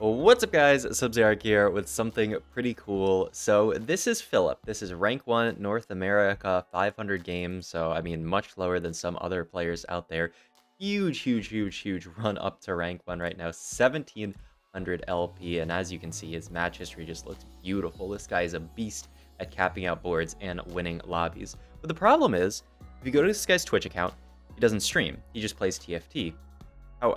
What's up, guys? Sub-Zerk here with something pretty cool. So this is Filup. This is rank 1 North America, 500 games. So I mean, much lower than some other players out there. Huge run up to rank 1 right now, 1700 LP. And as you can see, his match history just looks beautiful. This guy is a beast at capping out boards and winning lobbies. But the problem is, if you go to this guy's Twitch account, he doesn't stream. He just plays TFT.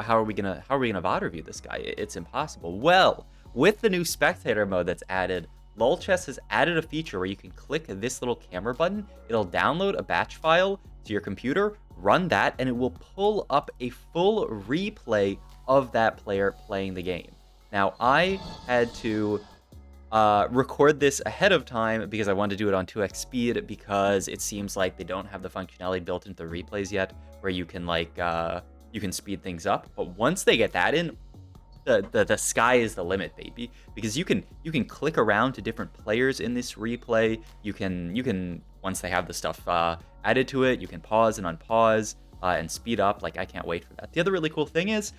How are we gonna VOD review this guy? It's impossible. Well, with the new spectator mode that's added, LulChess has added a feature where you can click this little camera button. It'll download a batch file to your computer, run that, and it will pull up a full replay of that player playing the game. Now, I had to record this ahead of time because I wanted to do it on 2x speed, because it seems like they don't have the functionality built into the replays yet where you can you can speed things up. But once they get that in, the sky is the limit, baby, because you can click around to different players in this replay. You can once they have the stuff added to it, you can pause and unpause and speed up. Like, I can't wait for that. The other really cool thing is,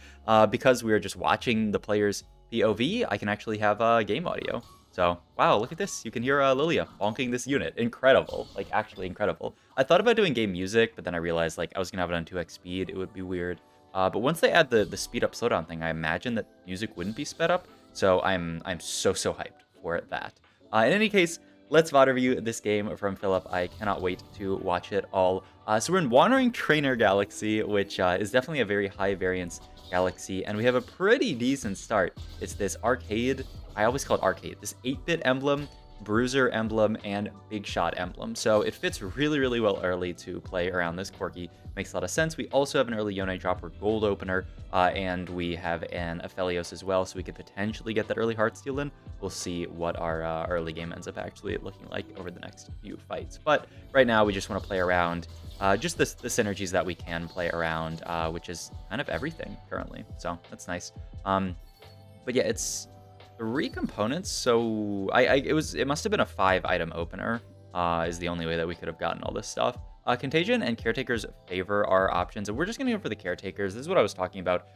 because we are just watching the players POV, I can actually have game audio. So, wow, look at this. You can hear Lilia bonking this unit. Incredible. Like, actually incredible. I thought about doing game music, but then I realized, like, I was going to have it on 2x speed. It would be weird. But once they add the speed up slowdown thing, I imagine that music wouldn't be sped up. So I'm so hyped for that. In any case, let's VOD review this game from Filup. I cannot wait to watch it all. So we're in Wandering Trainer Galaxy, which is definitely a very high variance galaxy, and we have a pretty decent start. It's this arcade, I always call it arcade, this 8-bit emblem, bruiser emblem, and big shot emblem. So it fits really well early to play around this quirky. Makes a lot of sense. We also have an early Yone dropper gold opener, and we have an Aphelios as well, so we could potentially get that early Heartsteel in. We'll see what our early game ends up actually looking like over the next few fights. But right now, we just want to play around just the synergies that we can play around, which is kind of everything currently. So that's nice. But yeah, it's 3 components. So it must have been a 5-item opener. Is the only way that we could have gotten all this stuff. Contagion and Caretaker's favor our options, and we're just going to go for the Caretakers. This is what I was talking about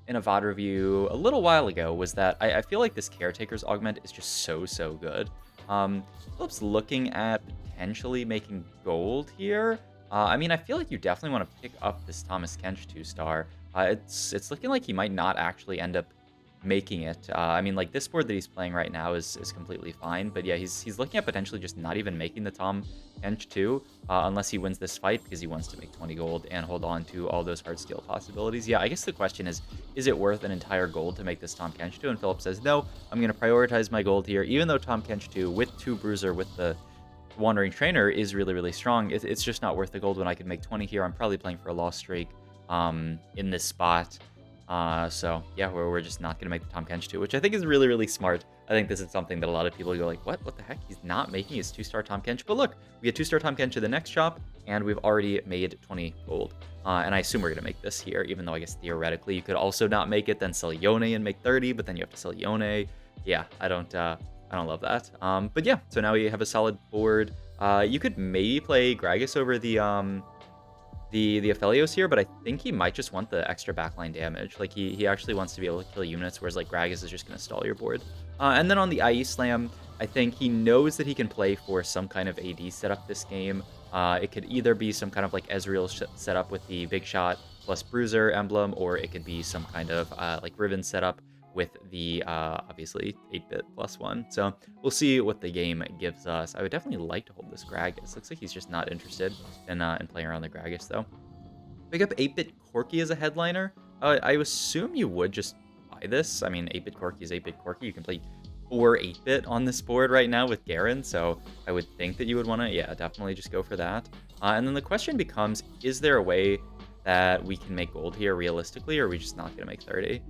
in a VOD review a little while ago, was that I feel like this Caretaker's augment is just so good. Philip's looking at potentially making gold here. I mean, I feel like you definitely want to pick up this Thomas Kench 2-star. It's looking like he might not actually end up making it. I mean, like, this board that he's playing right now is completely fine, but yeah, he's looking at potentially just not even making the Tom Kench 2 unless he wins this fight, because he wants to make 20 gold and hold on to all those Heartsteel possibilities. Yeah, I guess the question is it worth an entire gold to make this Tom Kench 2? And Filup says, no, I'm going to prioritize my gold here, even though Tom Kench 2 with 2 bruiser with the Wandering Trainer is really strong. It's just not worth the gold when I could make 20 here. I'm probably playing for a loss streak in this spot. So yeah, we're just not gonna make the Tom Kench 2, which I think is really smart. I think this is something that a lot of people go like, what the heck? He's not making his 2-star Tom Kench. But look, we get 2-star Tom Kench in the next shop, and we've already made 20 gold. And I assume we're gonna make this here, even though I guess theoretically you could also not make it, then sell Yone and make 30, but then you have to sell Yone. Yeah, I don't love that. But yeah, so now we have a solid board. You could maybe play Gragas over the Aphelios here, but I think he might just want the extra backline damage. Like, he actually wants to be able to kill units, whereas like Gragas is just going to stall your board. And then on the IE Slam, I think he knows that he can play for some kind of AD setup this game. It could either be some kind of like Ezreal setup with the big shot plus bruiser emblem, or it could be some kind of like Riven setup with the obviously 8-bit +1. So we'll see what the game gives us. I would definitely like to hold this Gragas. Looks like he's just not interested in playing around the Gragas though. Pick up 8-bit Corki as a headliner. I assume you would just buy this. I mean, 8-bit Corki is 8-bit Corki. You can play 4 8-bit on this board right now with Garen, so I would think that you would want to, yeah, definitely just go for that. And then the question becomes, is there a way that we can make gold here realistically, or are we just not going to make 30?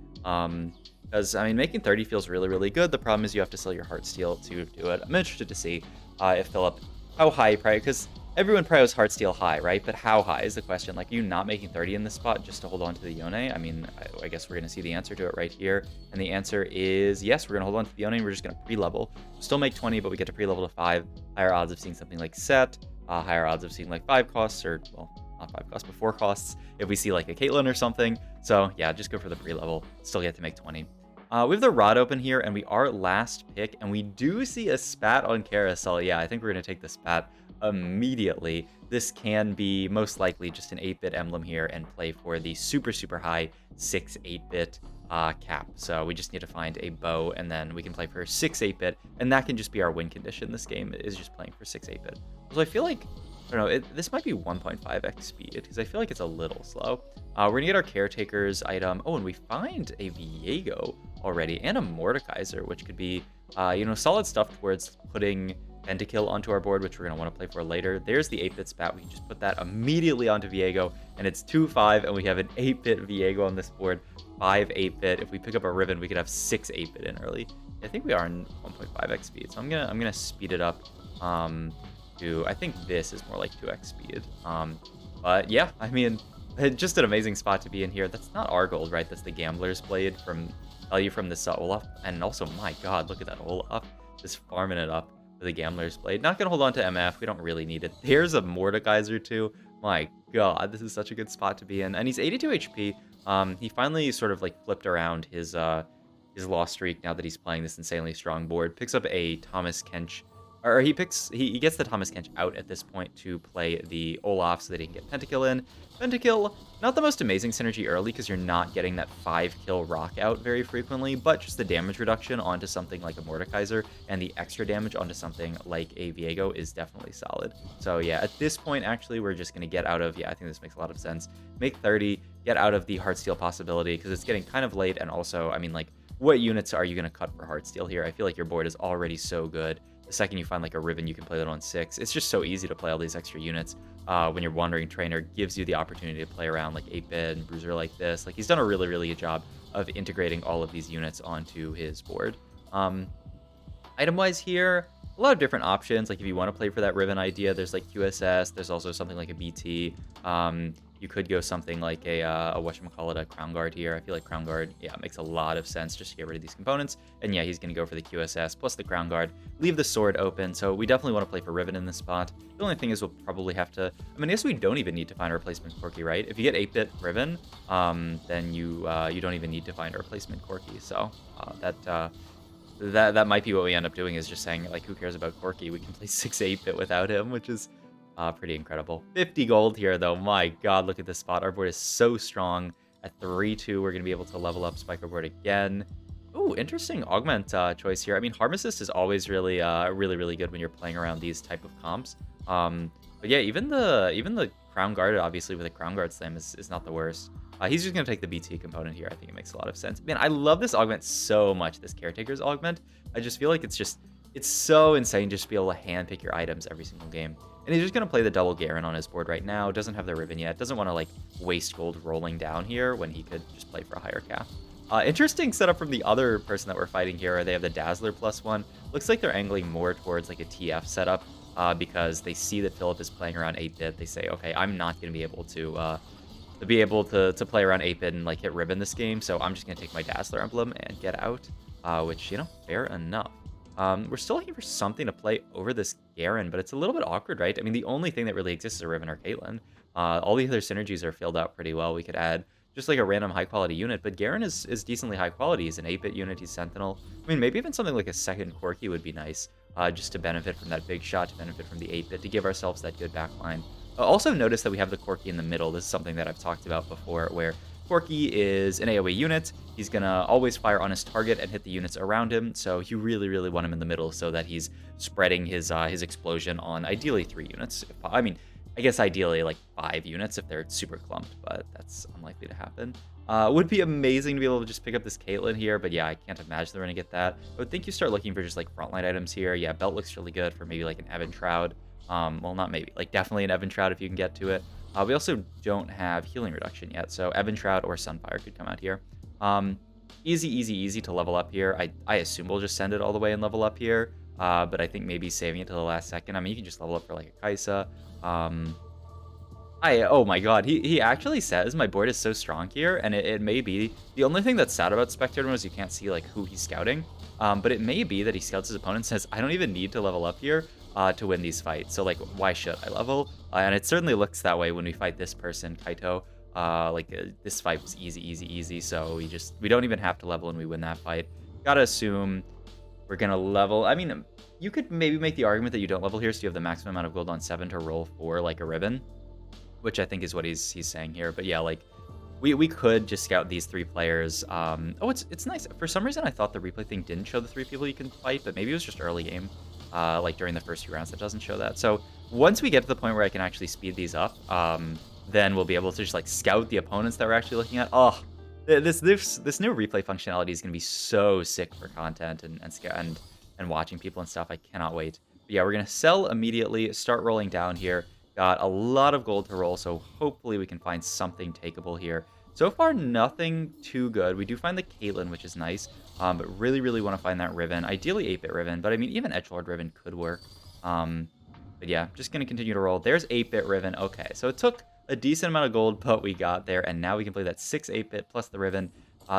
Because, I mean, making 30 feels really good. The problem is you have to sell your Heartsteel to do it. I'm interested to see if Filup, how high probably, because everyone prios Heartsteel high, right? But how high is the question? Like, are you not making 30 in this spot just to hold on to the Yone? I mean, I guess we're going to see the answer to it right here. And the answer is yes, we're going to hold on to the Yone, and we're just going to pre-level. Still make 20, but we get to pre-level to 5. Higher odds of seeing something like Set. Higher odds of seeing like 5 costs, or, well, not 5 costs, but 4 costs if we see like a Caitlyn or something. So yeah, just go for the pre-level. Still get to make 20. We have the Rod open here, and we are last pick, and we do see a Spat on Carousel. Yeah, I think we're going to take the Spat immediately. This can be most likely just an 8-bit emblem here and play for the super, super high 6 8-bit cap. So we just need to find a bow, and then we can play for 6 8-bit, and that can just be our win condition. This game is just playing for 6 8-bit. So I feel like, I don't know, this might be 1.5x speed, because I feel like it's a little slow. We're going to get our Caretaker's item. Oh, and we find a Viego already, and a Mordekaiser, which could be, you know, solid stuff towards putting Pentakill onto our board, which we're going to want to play for later. There's the 8-bit Spat. We can just put that immediately onto Viego, and it's 2-5, and we have an 8-bit Viego on this board, 5 8-bit. If we pick up a Riven, we could have 6 8-bit in early. I think we are in 1.5x speed, so I'm gonna speed it up to, I think this is more like 2x speed. But yeah, I mean, just an amazing spot to be in here. That's not our gold, right? That's the Gambler's Blade from value from this Olaf. And also, my god, look at that Olaf. Just farming it up with the Gambler's Blade. Not going to hold on to MF. We don't really need it. There's a Mordekaiser too. My god, this is such a good spot to be in. And he's 82 HP. He finally sort of like flipped around his loss streak now that he's playing this insanely strong board. Picks up a Thomas Kench. Or he gets the Thomas Kench out at this point to play the Olaf so that he can get Pentakill in. Pentakill, not the most amazing synergy early because you're not getting that 5-kill rock out very frequently, but just the damage reduction onto something like a Mordekaiser and the extra damage onto something like a Viego is definitely solid. So yeah, at this point, actually, we're just going to get out of, yeah, I think this makes a lot of sense. Make 30, get out of the Heartsteel possibility because it's getting kind of late, and also, I mean, like, what units are you going to cut for Heartsteel here? I feel like your board is already so good. The second you find like a Riven, you can play that on 6. It's just so easy to play all these extra units when your Wandering Trainer gives you the opportunity to play around like 8-bit and Bruiser like this. Like, he's done a really, really good job of integrating all of these units onto his board. Item-wise here, a lot of different options. Like, if you want to play for that Riven idea, there's like QSS. There's also something like a BT. You could go something like a whatchamacallit, a Crown Guard here. I feel like Crown Guard, yeah, makes a lot of sense just to get rid of these components. And yeah, he's going to go for the QSS plus the Crown Guard. Leave the sword open, so we definitely want to play for Riven in this spot. The only thing is we'll probably have to, I mean, I guess we don't even need to find a replacement Corki, right? If you get 8-bit Riven, then you don't even need to find a replacement Corki. So that might be what we end up doing, is just saying, like, who cares about Corki? We can play 6 8-bit without him, which is pretty incredible. 50 gold here, though. My god, look at this spot. Our board is so strong. At 3-2, we're going to be able to level up Spike our board again. Ooh, interesting augment choice here. I mean, Harm Assist is always really, really good when you're playing around these type of comps. But yeah, even the Crown Guard, obviously, with a Crown Guard Slam is not the worst. He's just going to take the BT component here. I think it makes a lot of sense. Man, I love this augment so much, this Caretaker's augment. I just feel like it's so insane just to be able to handpick your items every single game. And he's just going to play the double Garen on his board right now. Doesn't have the Riven yet. Doesn't want to, like, waste gold rolling down here when he could just play for a higher cap. Interesting setup from the other person that we're fighting here. They have the Dazzler +1. Looks like they're angling more towards, like, a TF setup because they see that Filup is playing around 8-bit. They say, okay, I'm not going to be able to play around 8-bit and, like, hit Riven this game, so I'm just going to take my Dazzler emblem and get out, which, you know, fair enough. We're still looking for something to play over this Garen, but it's a little bit awkward, right? I mean, the only thing that really exists is a Riven or Caitlyn. All the other synergies are filled out pretty well. We could add just like a random high-quality unit, but Garen is decently high quality. He's an 8-bit unit, he's Sentinel. I mean, maybe even something like a second Corki would be nice, just to benefit from that big shot, to benefit from the 8-bit, to give ourselves that good backline. Also notice that we have the Corki in the middle. This is something that I've talked about before, where Corki is an AoE unit. He's going to always fire on his target and hit the units around him, so you really, really want him in the middle so that he's spreading his explosion on ideally 3 units. I mean, I guess ideally like 5 units if they're super clumped, but that's unlikely to happen. Would be amazing to be able to just pick up this Caitlyn here, but yeah, I can't imagine they're going to get that. I would think you start looking for just like frontline items here. Yeah, Belt looks really good for maybe like an Evan Shroud. Well, not maybe, like definitely an Evan Shroud if you can get to it. We also don't have healing reduction yet, so Evan Shroud or Sunfire could come out here. Easy to level up here. I assume we'll just send it all the way and level up here, but I think maybe saving it to the last second. I mean, you can just level up for like a Kaisa. Oh my god, he actually says my board is so strong here, and it may be. The only thing that's sad about Spectator is you can't see like who he's scouting, but it may be that he scouts his opponent and says, I don't even need to level up here to win these fights, so like, why should I level? And it certainly looks that way when we fight this person, Kaito. This fight was easy, easy, easy. So we don't even have to level and we win that fight. Gotta assume we're gonna level. I mean, you could maybe make the argument that you don't level here, so you have the maximum amount of gold on 7 to roll for like a ribbon, which I think is what he's saying here. But yeah, like we could just scout these 3 players. Oh, it's nice. For some reason, I thought the replay thing didn't show the 3 people you can fight, but maybe it was just early game, like during the first few rounds, that doesn't show that. So once we get to the point where I can actually speed these up, then we'll be able to just like scout the opponents that we're actually looking at. Oh, this new replay functionality is gonna be so sick for content and watching people and stuff. I cannot wait. But yeah, we're gonna sell immediately. Start rolling down here. Got a lot of gold to roll, so hopefully we can find something takeable here. So far, nothing too good. We do find the Caitlyn, which is nice, but really, really want to find that Riven. Ideally, 8-bit Riven, but I mean, even Edgelord Riven could work. But yeah, just going to continue to roll. There's 8-bit Riven. Okay, so it took a decent amount of gold, but we got there, and now we can play that 6 8-bit plus the Riven.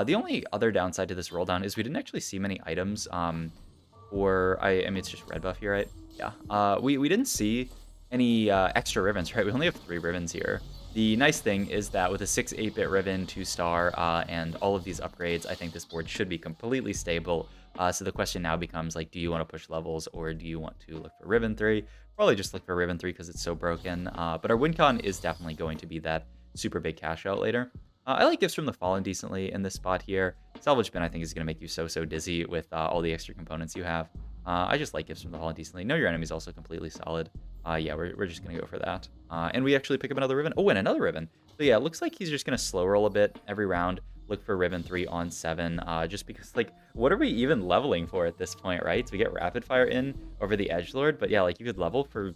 The only other downside to this roll down is we didn't actually see many items, I mean, it's just red buff here, right? Yeah. We didn't see any extra Rivens, right? We only have 3 Rivens here. The nice thing is that with a 6 8-bit Riven, 2-star, and all of these upgrades, I think this board should be completely stable. So the question now becomes, like, do you want to push levels, or do you want to look for Riven 3? Probably just look for Riven 3 because it's so broken. But our win con is definitely going to be that super big cash out later. I like Gifts from the Fallen decently in this spot here. Salvage Bin, I think, is going to make you so dizzy with all the extra components you have. I just like Gifts from the Fallen decently. Know Your Enemy is also completely solid. Yeah, we're just going to go for that. And we actually pick up another Riven. Oh, and another Riven. So yeah, it looks like he's just going to slow roll a bit every round. Look for Riven 3 on 7. Just because, like, what are we even leveling for at this point, right? So we get Rapid Fire in over the Edgelord. But yeah, like, you could level for,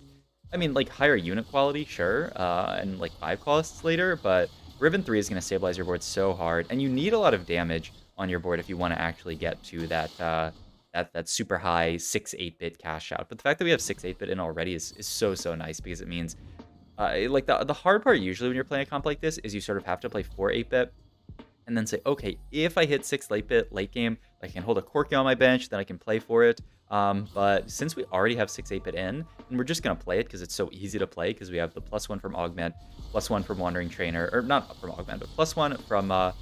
I mean, like, higher unit quality, sure. And, like, 5 costs later. But Riven 3 is going to stabilize your board so hard. And you need a lot of damage on your board if you want to actually get to that that super high 6 8-bit cash out. But the fact that we have 6 8-bit in already is so nice, because it means like the hard part usually when you're playing a comp like this is you sort of have to play 4 8-bit and then say, okay, if I hit 6 8-bit late game, I can hold a Corki on my bench, then I can play for it. But since we already have 6 8-bit in, and we're just gonna play it because it's so easy to play, because we have the +1 from Augment, +1 from Wandering Trainer, or not from Augment, but +1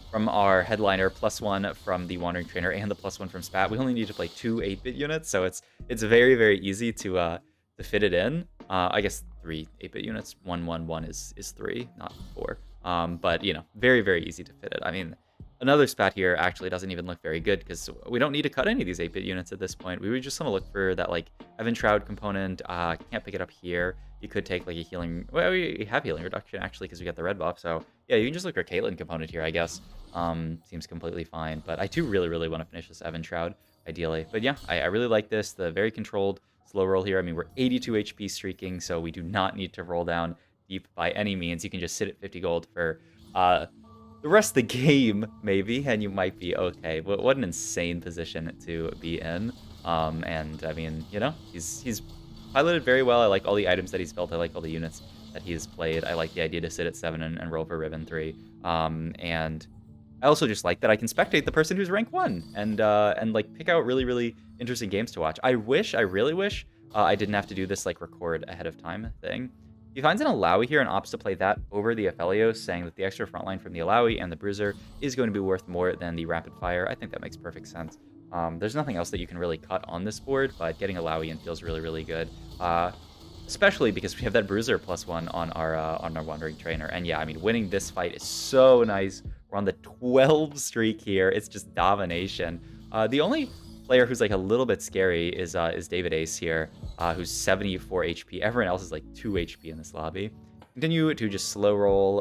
from our headliner, +1 from the Wandering Trainer, and the +1 from Spat. We only need to play 2 8-bit units, so it's very easy to fit it in. I guess 3 8-bit units. 1 1 1 is 3, not 4. But you know, very easy to fit it. I mean, another Spat here actually doesn't even look very good, because we don't need to cut any of these 8-bit units at this point. We would just want to look for that, like, Evan Shroud component. Can't pick it up here. You could take, like, a healing... Well, we have healing reduction, actually, because we got the red buff. So, yeah, you can just look for Caitlyn component here, I guess. Seems completely fine. But I do really want to finish this Evan Shroud, ideally. But yeah, I really like this. The very controlled slow roll here. I mean, we're 82 HP streaking, so we do not need to roll down deep by any means. You can just sit at 50 gold for... the rest of the game, maybe, and you might be okay. But what an insane position to be in. And I mean, you know, he's piloted very well. I like all the items that he's built. I like all the units that he's played. I like the idea to sit at 7 and roll for Riven 3. And I also just like that I can spectate the person who's rank 1 and like pick out really interesting games to watch. I really wish I didn't have to do this like record ahead of time thing. He finds an Alawi here and opts to play that over the Aphelios, saying that the extra frontline from the Alawi and the Bruiser is going to be worth more than the Rapid Fire. I think that makes perfect sense. There's nothing else that you can really cut on this board, but getting Alawi in feels really good. Especially because we have that Bruiser +1 on our Wandering Trainer. And yeah, I mean, winning this fight is so nice. We're on the 12 streak here. It's just domination. The only player who's like a little bit scary is David Ace here, who's 74 HP. Everyone else is like 2 HP in this lobby. Continue to just slow roll,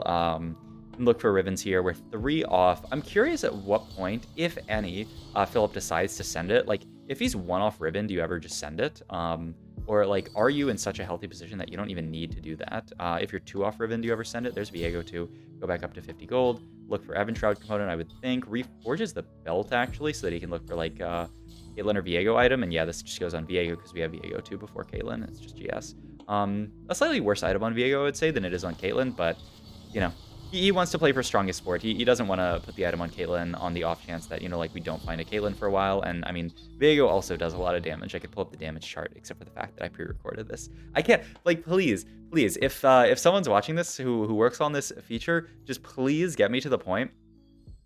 look for Rivens here. We're 3 off. I'm curious at what point, if any, Filup decides to send it. Like, if he's 1 off Riven, do you ever just send it? Or like, are you in such a healthy position that you don't even need to do that? If you're 2 off Riven, do you ever send it? There's Viego too. Go back up to 50 gold. Look for Evan Shroud component, I would think. Reforges the belt, actually, so that he can look for, like, Caitlyn or Viego item. And yeah, this just goes on Viego because we have Viego too before Caitlyn. It's just GS. A slightly worse item on Viego, I would say, than it is on Caitlyn. But, you know, he wants to play for strongest sport. He doesn't want to put the item on Caitlyn on the off chance that, like, we don't find a Caitlyn for a while. And I mean, Viego also does a lot of damage. I could pull up the damage chart, except for the fact that I pre-recorded this. I can't, like, please, if someone's watching this who works on this feature, just please get me to the point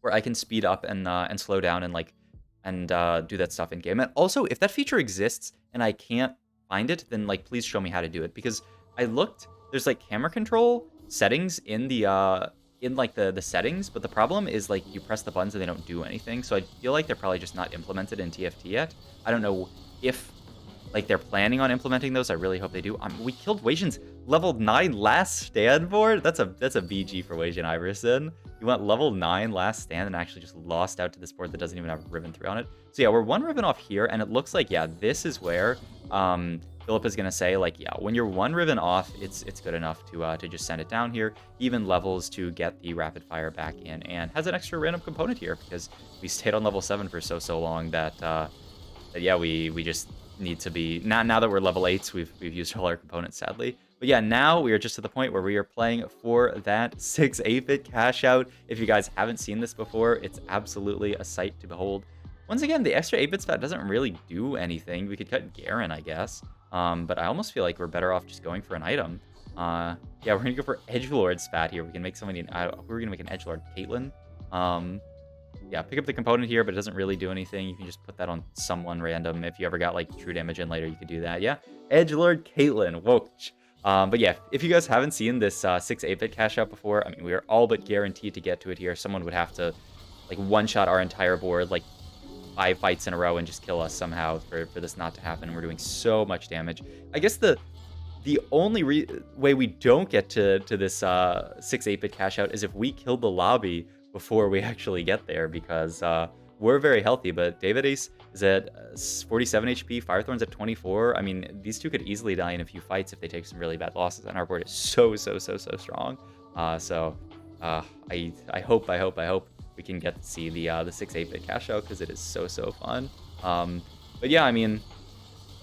where I can speed up and slow down and do that stuff in game. And also, if that feature exists and I can't find it, then like please show me how to do it, because I looked, there's like camera control settings in the the settings, but the problem is like you press the buttons and they don't do anything. So I feel like they're probably just not implemented in TFT yet. I don't know if like they're planning on implementing those. I really hope they do. We killed Wei-Jin's level 9 last stand board. That's a BG for Wei-Jin Iverson. He went level 9 last stand and actually just lost out to this board that doesn't even have Ribbon 3 on it. So yeah, we're one Ribbon off here, and it looks like, yeah, this is where Filup is gonna say, like, yeah, when you're one Ribbon off, it's good enough to just send it down here. Even levels to get the rapid fire back in, and has an extra random component here because we stayed on level 7 for so long that yeah, we just need to be, now that we're level 8s, we've used all our components, sadly. But yeah, now we are just to the point where we are playing for that 6 8-bit cash out. If you guys haven't seen this before, it's absolutely a sight to behold. Once again, the extra 8-bit spat doesn't really do anything. We could cut Garen, I guess. But I almost feel like we're better off just going for an item. Yeah, we're gonna go for Edgelord spat here. We can make somebody, we're gonna make an Edgelord Caitlyn. Yeah, pick up the component here, but it doesn't really do anything. You can just put that on someone random. If you ever got like true damage in later, you could do that. Yeah, Edgelord Caitlyn. Whoa. But yeah, if you guys haven't seen this 6 8-bit cash out before, I mean, we are all but guaranteed to get to it here. Someone would have to like one-shot our entire board like 5 fights in a row and just kill us somehow for this not to happen. We're doing so much damage. I guess the only way we don't get to this 6 8-bit cash out is if we kill the lobby before we actually get there, because we're very healthy. But David Ace is at 47 HP, Firethorn's at 24. I mean, these two could easily die in a few fights if they take some really bad losses, and our board is so strong. I hope we can get to see the 6 8-bit cash out, because it is so fun. But yeah, I mean,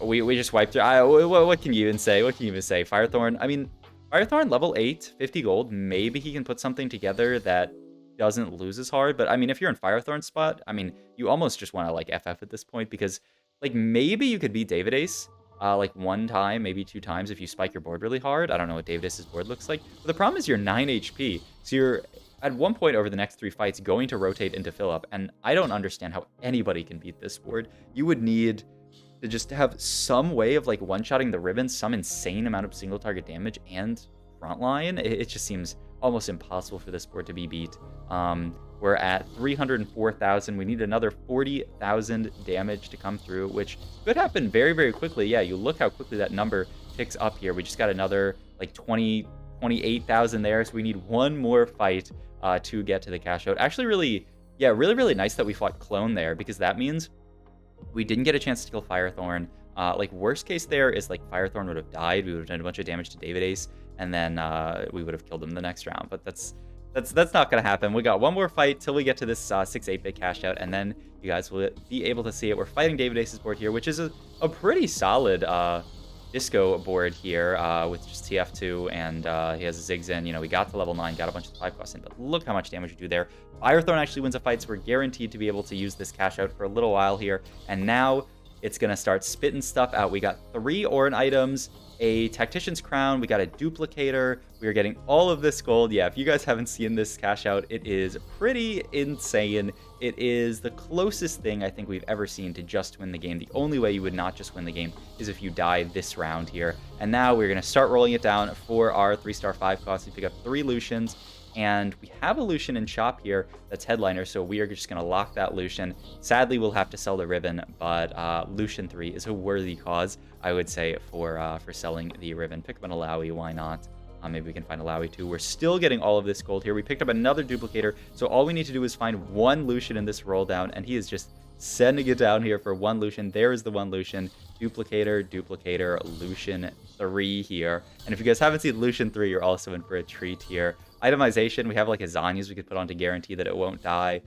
we just wiped through. What can you even say? Firethorn, I mean, Firethorn level 8, 50 gold. Maybe he can put something together that doesn't lose as hard. But I mean, if you're in Firethorn's spot, I mean, you almost just want to like FF at this point, because like maybe you could beat David Ace like 1 time, maybe 2 times if you spike your board really hard. I don't know what David Ace's board looks like. But the problem is you're 9 HP. So you're at one point over the next 3 fights going to rotate into Filup. And I don't understand how anybody can beat this board. You would need to just have some way of like one-shotting the ribbon, some insane amount of single target damage and frontline. It just seems almost impossible for this board to be beat. We're at 304,000. We need another 40,000 damage to come through, which could happen very quickly. Yeah, you look how quickly that number ticks up here. We just got another like 28,000 there, so we need one more fight to get to the cash out. Actually, really nice that we fought Clone there, because that means we didn't get a chance to kill Firethorn. Like, worst case there is like Firethorn would have died. We would have done a bunch of damage to David Ace, and then we would have killed him the next round. But that's not gonna happen. We got one more fight till we get to this 6 8-bit cash out, and then you guys will be able to see it. We're fighting David Ace's board here, which is a pretty solid disco board here with just TF2, and he has a Ziggs in. You know, we got to level 9, got a bunch of 5 costs in, but look how much damage we do there. Firethorn actually wins a fight, so we're guaranteed to be able to use this cash out for a little while here. And now it's gonna start spitting stuff out. We got 3 Orin items, a Tactician's Crown, we got a Duplicator, we are getting all of this gold. Yeah, if you guys haven't seen this cash out, it is pretty insane. It is the closest thing I think we've ever seen to just win the game. The only way you would not just win the game is if you die this round here. And now we're gonna start rolling it down for our 3-star 5 costs. We pick up 3 Lucians, and we have a Lucian in shop here that's headliner, so we are just going to lock that Lucian. Sadly, we'll have to sell the ribbon, but Lucian 3 is a worthy cause, I would say, for selling the ribbon. Pick up an Alawi, why not? Maybe we can find Alawi too. We're still getting all of this gold here. We picked up another duplicator, so all we need to do is find 1 Lucian in this roll down, and he is just sending it down here for 1 Lucian. There is the 1 Lucian. Duplicator, Lucian 3 here. And if you guys haven't seen Lucian 3, you're also in for a treat here. Itemization, we have like a Zanyas we could put on to guarantee that it won't die.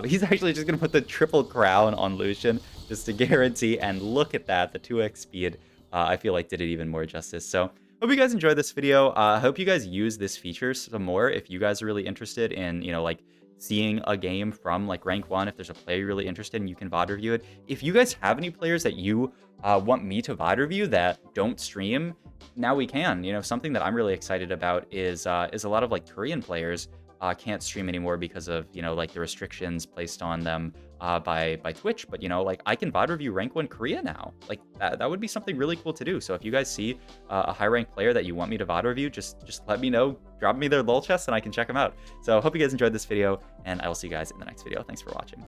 He's actually just going to put the triple crown on Lucian just to guarantee, and look at that, the 2x speed, I feel like did it even more justice. So Hope you guys enjoyed this video. I hope you guys use this feature some more if you guys are really interested in, like seeing a game from like rank 1. If there's a player you're really interested in, you can VOD review it. If you guys have any players that you want me to VOD review that don't stream, now we can. Something that I'm really excited about is a lot of like Korean players can't stream anymore because of like the restrictions placed on them by Twitch. But like I can VOD review rank 1 Korea now. Like that would be something really cool to do. So if you guys see a high rank player that you want me to VOD review, just let me know. Drop me their lol chest and I can check them out. So hope you guys enjoyed this video, and I will see you guys in the next video. Thanks for watching.